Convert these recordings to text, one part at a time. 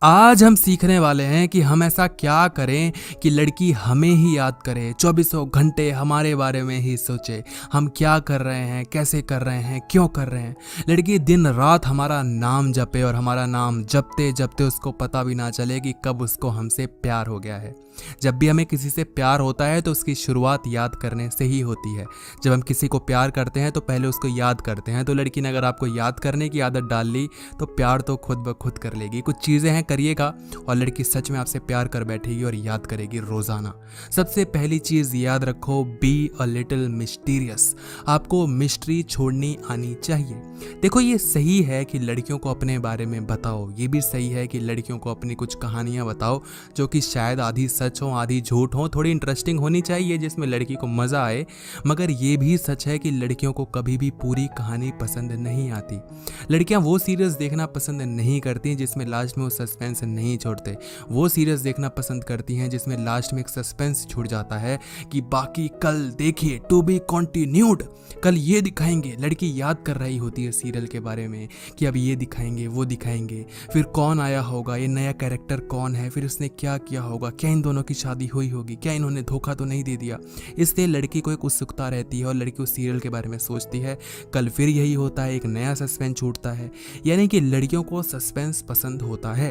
आज हम सीखने वाले हैं कि हम ऐसा क्या करें कि लड़की हमें ही याद करे, चौबीसों घंटे हमारे बारे में ही सोचे। हम क्या कर रहे हैं, कैसे कर रहे हैं, क्यों कर रहे हैं। लड़की दिन रात हमारा नाम जपे और हमारा नाम जपते जपते उसको पता भी ना चले कि कब उसको हमसे प्यार हो गया है। जब भी हमें किसी से प्यार होता है तो उसकी शुरुआत याद करने से ही होती है। जब हम किसी को प्यार करते हैं तो पहले उसको याद करते हैं। तो लड़की ने अगर आपको याद करने की आदत डाल ली तो प्यार तो खुद ब खुद कर लेगी। कुछ चीज़ें हैं करिएगा और लड़की सच में आपसे प्यार कर बैठेगी और याद करेगी रोज़ाना। सबसे पहली चीज़ याद रखो, बी अ लिटिल मिस्टीरियस। आपको मिस्ट्री छोड़नी आनी चाहिए। देखो, ये सही है कि लड़कियों को अपने बारे में बताओ, ये भी सही है कि लड़कियों को अपनी कुछ कहानियाँ बताओ जो कि शायद आधी सच हो आधी झूठ हो, थोड़ी इंटरेस्टिंग होनी चाहिए जिसमें लड़की को मज़ा आए। मगर ये भी सच है कि लड़कियों को कभी भी पूरी कहानी पसंद नहीं आती। लड़कियां वो सीरीज देखना पसंद नहीं करती जिसमें लास्ट में वो सस्पेंस नहीं छोड़ते। वो सीरीज देखना पसंद करती हैं जिसमें लास्ट में एक सस्पेंस छूट जाता है कि बाकी कल देखिए, टू बी कंटिन्यूड, कल ये दिखाएंगे। लड़की याद कर रही होती है सीरियल के बारे में कि अब ये दिखाएंगे, वो दिखाएंगे, फिर कौन आया होगा, ये नया कैरेक्टर कौन है, फिर उसने क्या किया होगा, क्या इन दोनों की शादी हुई होगी, क्या इन्होंने धोखा तो नहीं दे दिया। इसलिए लड़की को एक उत्सुकता रहती है और लड़की उस सीरियल के बारे में सोचती है। कल फिर यही होता है, एक नया सस्पेंस छूटता है। यानी कि लड़कियों को सस्पेंस पसंद होता है।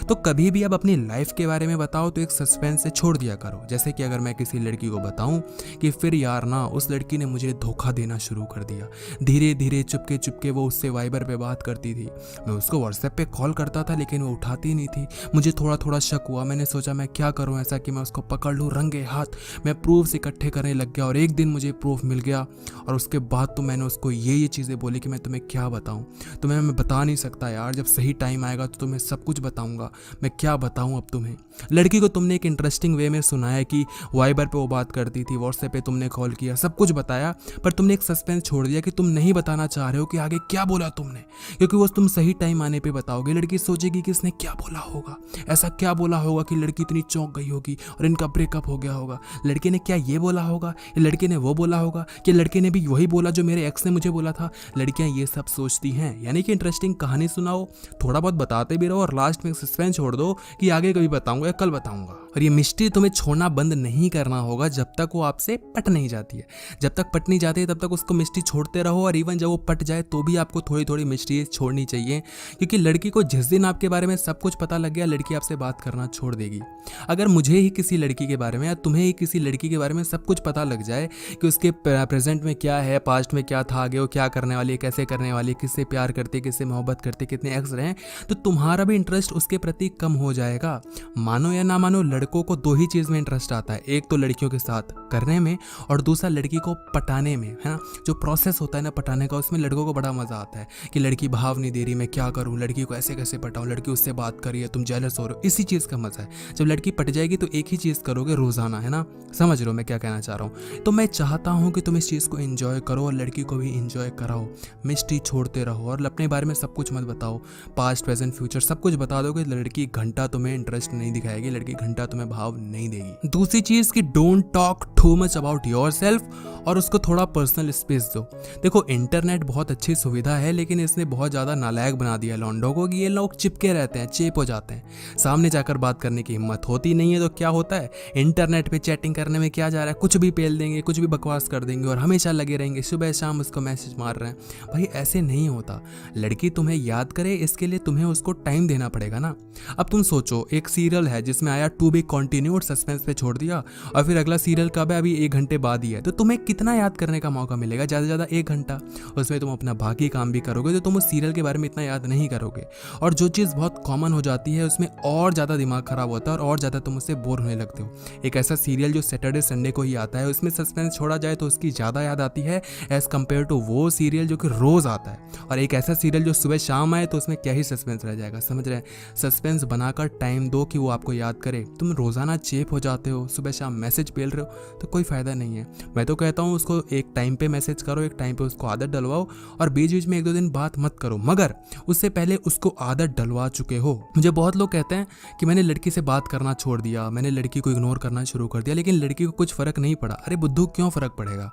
तो कभी भी अब अपनी लाइफ के बारे में बताओ तो एक सस्पेंस से छोड़ दिया करो। जैसे कि अगर मैं किसी लड़की को बताऊं कि फिर यार ना, उस लड़की ने मुझे धोखा देना शुरू कर दिया, धीरे धीरे चुपके चुपके वो उससे वाइबर पे बात करती थी, मैं उसको व्हाट्सएप पे कॉल करता था लेकिन वो उठाती नहीं थी। मुझे थोड़ा थोड़ा शक हुआ, मैंने सोचा मैं क्या करूं ऐसा कि मैं उसको पकड़ लूं रंगे हाथ। मैं प्रूफ इकट्ठे करने लग गया और एक दिन मुझे प्रूफ मिल गया और उसके बाद तो मैंने उसको ये चीज़ें बोली कि मैं तुम्हें क्या बताऊं, तुम्हें मैं बता नहीं सकता यार, जब सही टाइम आएगा तो तुम्हें सब कुछ बताऊंगा। मैं क्या बताऊं अब तुम्हें। लड़की को तुमने एक इंटरेस्टिंग वे में सुनाया कि वाइबर पे वो बात करती थी, व्हाट्सएप पे तुमने कॉल किया, सब कुछ बताया, पर तुमने एक सस्पेंस छोड़ दिया कि तुम नहीं बताना चाह रहे हो कि आगे क्या बोला तुमने, क्योंकि वो तुम सही टाइम आने पे बताओगे। लड़की सोचेगी कि इसने क्या बोला होगा, ऐसा क्या बोला होगा कि लड़की इतनी चौंक गई होगी और इनका ब्रेकअप हो गया होगा। लड़के ने क्या ये बोला होगा, या लड़के ने वो बोला होगा, कि लड़के ने भी वही बोला जो मेरे एक्स ने मुझे बोला था। लड़कियां ये सब सोचती हैं। यानी कि इंटरेस्टिंग कहानी सुनाओ, थोड़ा बहुत बताते भी रहो और लास्ट में सस्पेंस छोड़ दो कि आगे कभी बताऊंगा या कल बताऊंगा। और ये मिस्ट्री तुम्हें छोड़ना बंद नहीं करना होगा जब तक वो आपसे पट नहीं जाती है। जब तक पट नहीं जाती है तब तक उसको मिस्ट्री छोड़ते रहो, और इवन जब वो पट जाए तो भी आपको थोड़ी थोड़ी मिस्ट्री छोड़नी चाहिए, क्योंकि लड़की को जिस दिन आपके बारे में सब कुछ पता लग गया, लड़की आपसे बात करना छोड़ देगी। अगर मुझे ही किसी लड़की के बारे में या तुम्हें ही किसी लड़की के बारे में सब कुछ पता लग जाए कि उसके प्रेजेंट में क्या है, पास्ट में क्या था, आगे वो क्या करने वाली है, कैसे करने वाली है, किससे प्यार करते, किससे मोहब्बत करते, कितने एक्स रहे, तो तुम्हारा भी इंटरेस्ट उसके प्रति कम हो जाएगा। मानो या ना मानो, लड़कों को दो ही चीज़ में इंटरेस्ट आता है, एक तो लड़कियों के साथ करने में और दूसरा लड़की को पटाने में, है ना। जो प्रोसेस होता है ना पटाने का, उसमें लड़कों को बड़ा मजा आता है कि लड़की भाव नहीं दे रही, मैं क्या करूं, लड़की को ऐसे कैसे पटाऊं, लड़की उससे बात कर रही है, तुम जेलस हो रहे हो, इसी चीज़ का मजा है। जब लड़की पट जाएगी तो एक ही चीज़ करोगे रोजाना, है ना। समझ रहे हो मैं क्या कहना चाह रहा हूँ। तो मैं चाहता हूँ कि तुम इस चीज़ को एंजॉय करो और लड़की को भी एंजॉय कराओ। मिस्ट्री छोड़ते रहो और अपने बारे में सब कुछ मत बताओ, पास्ट प्रेजेंट फ्यूचर सब कुछ बता दोगे, लड़की घंटा तुम्हें इंटरेस्ट नहीं दिखाएगी, लड़की घंटा तुम्हें भाव नहीं देगी। दूसरी चीज़ कि don't talk too much about yourself, और उसको थोड़ा पर्सनल स्पेस दो। देखो, इंटरनेट बहुत अच्छी सुविधा है लेकिन इसने बहुत ज़्यादा नालायक बना दिया लौंडों को कि ये लोग चिपके रहते हैं, चेप हो जाते हैं, सामने जाकर बात करने की हिम्मत होती नहीं है। तो क्या होता है, इंटरनेट पे चैटिंग करने में क्या जा रहा है, कुछ भी पेल देंगे, कुछ भी बकवास कर देंगे और हमेशा लगे रहेंगे, सुबह शाम उसको मैसेज मार रहे हैं। भाई ऐसे नहीं होता। लड़की तुम्हें याद करे इसके लिए तुम्हें उसको टाइम देना पड़ेगा ना। अब तुम सोचो, एक सीरियल है जिसमें आया टू बी कंटिन्यूड, सस्पेंस पे छोड़ दिया, और फिर अगला सीरियल कब है, अभी 1 घंटे बाद ही है, तो तुम्हें कितना याद करने का मौका मिलेगा, ज़्यादा से ज़्यादा 1 घंटा। उसमें तुम अपना बाकी काम भी करोगे तो तुम उस सीरियल के बारे में इतना याद नहीं करोगे, और जो चीज़ बहुत कॉमन हो जाती है उसमें और ज़्यादा दिमाग खराब होता है और ज़्यादा तुम उससे बोर होने लगते हो। एक ऐसा सीरियल जो सैटरडे संडे को ही आता है, उसमें सस्पेंस छोड़ा जाए तो उसकी ज़्यादा याद आती है एज़ कम्पेयर टू वो सीरियल जो कि रोज़ आता है। और एक ऐसा सीरियल जो सुबह शाम आए तो उसमें क्या ही सस्पेंस रह जाएगा। समझ रहे हैं। सस्पेंस बनाकर टाइम दो कि वो आपको याद करे। तुम रोज़ाना चेप हो जाते हो, सुबह शाम मैसेज पेल रहे हो, तो कोई फ़ायदा नहीं है। मैं तो कहता हूँ उसको एक टाइम पे मैसेज करो, एक टाइम पे उसको आदत डलवाओ, और बीच बीच में 1-2 दिन बात मत करो, मगर उससे पहले उसको आदत डलवा चुके हो। मुझे बहुत लोग कहते हैं कि मैंने लड़की से बात करना छोड़ दिया, मैंने लड़की को इग्नोर करना शुरू कर दिया, लेकिन लड़की को कुछ फ़र्क नहीं पड़ा। अरे बुद्धू, क्यों फ़र्क पड़ेगा।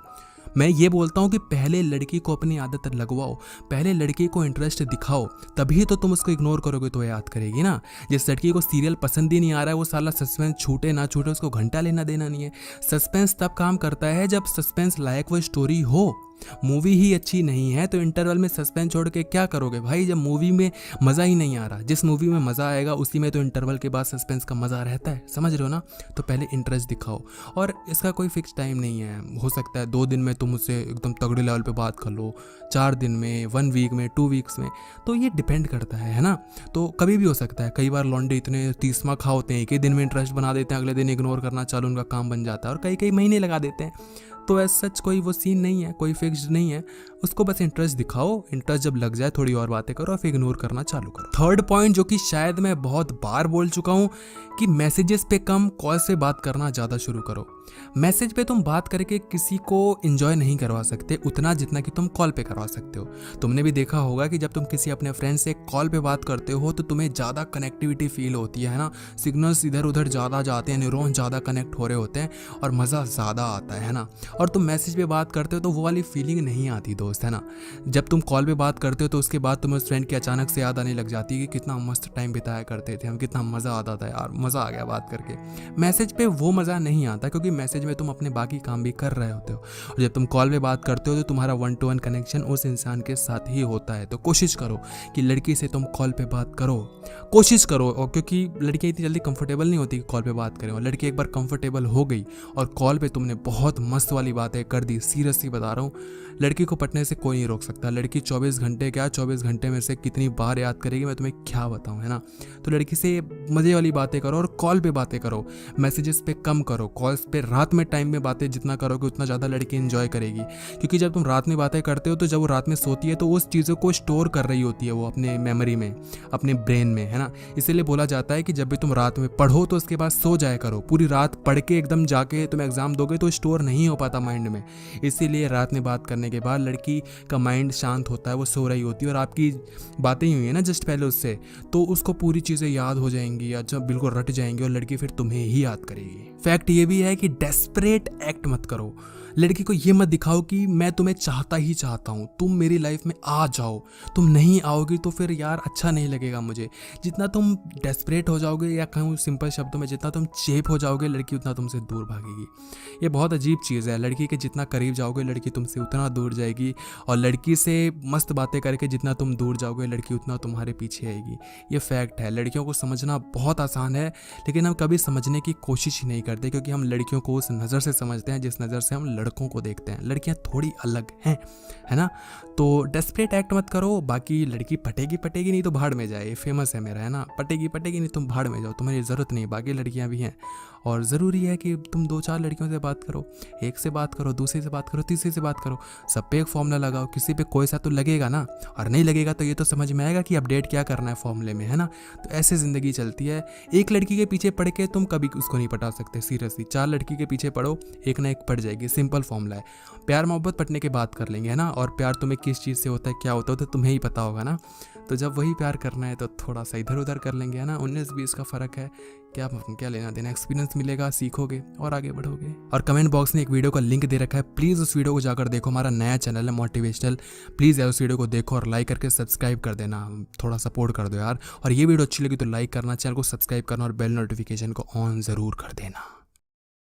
मैं ये बोलता हूँ कि पहले लड़की को अपनी आदत लगवाओ, पहले लड़की को इंटरेस्ट दिखाओ, तभी तो तुम उसको इग्नोर करोगे तो याद करेगी ना। जिस लड़की को सीरियल पसंद ही नहीं आ रहा है वो साला सस्पेंस छूटे ना छूटे उसको घंटा लेना देना नहीं है। सस्पेंस तब काम करता है जब सस्पेंस लायक वो स्टोरी हो। मूवी ही अच्छी नहीं है तो इंटरवल में सस्पेंस छोड़ के क्या करोगे भाई, जब मूवी में मज़ा ही नहीं आ रहा। जिस मूवी में मज़ा आएगा उसी में तो इंटरवल के बाद सस्पेंस का मज़ा रहता है, समझ रहे हो ना। तो पहले इंटरेस्ट दिखाओ, और इसका कोई फिक्स टाइम नहीं है। हो सकता है 2 दिन में तुम उससे एकदम तगड़े लेवल पे बात कर लो, 4 दिन में, 1 वीक में, 2 वीक्स में, तो ये डिपेंड करता है ना। तो कभी भी हो सकता है। कई बार लौंडे इतने तीसमा खा होते हैं, एक ही दिन में इंटरेस्ट बना देते हैं, अगले दिन इग्नोर करना चालू उनका काम बन जाता है, और कई कई महीने लगा देते हैं। तो ऐसा सच कोई वो सीन नहीं है, कोई फिक्स्ड नहीं है। उसको बस इंटरेस्ट दिखाओ, इंटरेस्ट जब लग जाए थोड़ी और बातें करो और फिर इग्नोर करना चालू करो। थर्ड पॉइंट जो कि शायद मैं बहुत बार बोल चुका हूँ कि मैसेजेस पे कम, कॉल से बात करना ज़्यादा शुरू करो। मैसेज पे तुम बात करके किसी को एंजॉय नहीं करवा सकते उतना जितना कि तुम कॉल पे करवा सकते हो। तुमने भी देखा होगा कि जब तुम किसी अपने फ्रेंड से कॉल पे बात करते हो तो तुम्हें ज़्यादा कनेक्टिविटी फील होती है ना, सिग्नल्स इधर उधर ज़्यादा जाते हैं, न्यूरॉन ज़्यादा कनेक्ट हो रहे होते हैं और मज़ा ज़्यादा आता है ना। और तुम मैसेज पे बात करते हो तो वो वाली फीलिंग नहीं आती दोस्त, है ना। जब तुम कॉल पे बात करते हो तो उसके बाद तुम्हें उस फ्रेंड की अचानक से याद आने लग जाती है कि कितना मस्त टाइम बिताया करते थे हम, कितना मज़ा आता था यार, मज़ा आ गया बात करके। मैसेज पे वो मज़ा नहीं आता क्योंकि मैसेज में तुम अपने बाकी काम भी कर रहे होते हो, और जब तुम कॉल पे बात करते हो तो तुम्हारा 1-to-1 कनेक्शन उस इंसान के साथ ही होता है। तो कोशिश करो कि लड़की से तुम कॉल पे बात करो, कोशिश करो। और क्योंकि लड़कियाँ इतनी जल्दी कंफर्टेबल नहीं होती कि कॉल पे बात करें, और लड़की एक बार कंफर्टेबल हो गई और कॉल पे तुमने बहुत मस्त वाली बातें कर दी, सीरियसली बता रहा हूँ, लड़की को पटने से कोई नहीं रोक सकता। लड़की 24 घंटे क्या 24 घंटे में से कितनी बार याद करेगी मैं तुम्हें क्या बताऊँ, है ना। तो लड़की से मज़े वाली बातें करो और कॉल पे बातें करो, मैसेजेस पे कम करो। कॉल्स पे रात में टाइम में बातें जितना करोगे उतना ज़्यादा लड़की एंजॉय करेगी, क्योंकि जब तुम रात में बातें करते हो तो जब वो रात में सोती है तो उस चीज़ों को स्टोर कर रही होती है वो अपने मेमोरी में, अपने ब्रेन में, है ना। इसीलिए बोला जाता है कि जब भी तुम रात में पढ़ो तो उसके बाद सो जाया करो। पूरी रात पढ़ के एकदम जाके तुम एग्जाम दोगे तो स्टोर नहीं हो पाता माइंड में। इसीलिए रात में बात करने के बाद लड़की का माइंड शांत होता है, वो सो रही होती है, और आपकी बातें ही हुई है ना जस्ट पहले उससे, तो उसको पूरी चीज़ें याद हो जाएंगी या जब बिल्कुल रट जाएंगी, और लड़की फिर तुम्हें ही याद करेगी। फैक्ट ये भी है कि डेस्परेट एक्ट मत करो। लड़की को ये मत दिखाओ कि मैं तुम्हें चाहता ही चाहता हूँ, तुम मेरी लाइफ में आ जाओ। तुम नहीं आओगी तो फिर यार अच्छा नहीं लगेगा मुझे। जितना तुम डेस्परेट हो जाओगे, या कहूँ सिंपल शब्दों में जितना तुम चेप हो जाओगे, लड़की उतना तुमसे दूर भागेगी। ये बहुत अजीब चीज़ है। लड़की के जितना करीब जाओगे लड़की तुमसे उतना दूर जाएगी, और लड़की से मस्त बातें करके जितना तुम दूर जाओगे लड़की उतना तुम्हारे पीछे आएगी। ये फैक्ट है। लड़कियों को समझना बहुत आसान है, लेकिन हम कभी समझने की कोशिश ही नहीं करते, क्योंकि हम लड़कियों को उस नज़र से समझते हैं जिस नज़र से हम लड़कों को देखते हैं। लड़कियां थोड़ी अलग हैं, है ना। तो डेस्परेट एक्ट मत करो। बाकी लड़की पटेगी पटेगी नहीं तो भाड़ में जाए, ये फेमस है मेरा, है ना। पटेगी पटेगी नहीं तुम भाड़ में जाओ, तुम्हारी ज़रूरत नहीं। बाकी लड़कियां भी हैं, और ज़रूरी है कि तुम 2-4 लड़कियों से बात करो। एक से बात करो, दूसरी से बात करो, तीसरी से बात करो। सब पे एक फॉर्मूला लगाओ, किसी पे कोई सा तो लगेगा ना, और नहीं लगेगा तो ये तो समझ में आएगा कि अपडेट क्या करना है फॉर्मूले में, है ना। तो ऐसे ज़िंदगी चलती है। एक लड़की के पीछे पड़ के तुम कभी उसको नहीं पटा सकते, सीरियसली। 4 लड़की के पीछे पड़ो, एक ना एक पड़ जाएगी, सिंपल फॉर्मूला है। प्यार मोहब्बत पटने के बात कर लेंगे, है ना। और प्यार तुम्हें किस चीज़ से होता है, क्या होता है, तो तुम्हें ही पता होगा ना। तो जब वही प्यार करना है तो थोड़ा सा इधर उधर कर लेंगे, है ना। 19-20 का फ़र्क है, क्या लेना देना। एक्सपीरियंस मिलेगा, सीखोगे और आगे बढ़ोगे। और कमेंट बॉक्स में एक वीडियो का लिंक दे रखा है, प्लीज़ उस वीडियो को जाकर देखो। हमारा नया चैनल है मोटिवेशनल, प्लीज़ यार उस वीडियो को देखो और लाइक करके सब्सक्राइब कर देना, थोड़ा सपोर्ट कर दो यार। और ये वीडियो अच्छी लगी तो लाइक करना, चैनल को सब्सक्राइब करना और बेल नोटिफिकेशन को ऑन ज़रूर कर देना।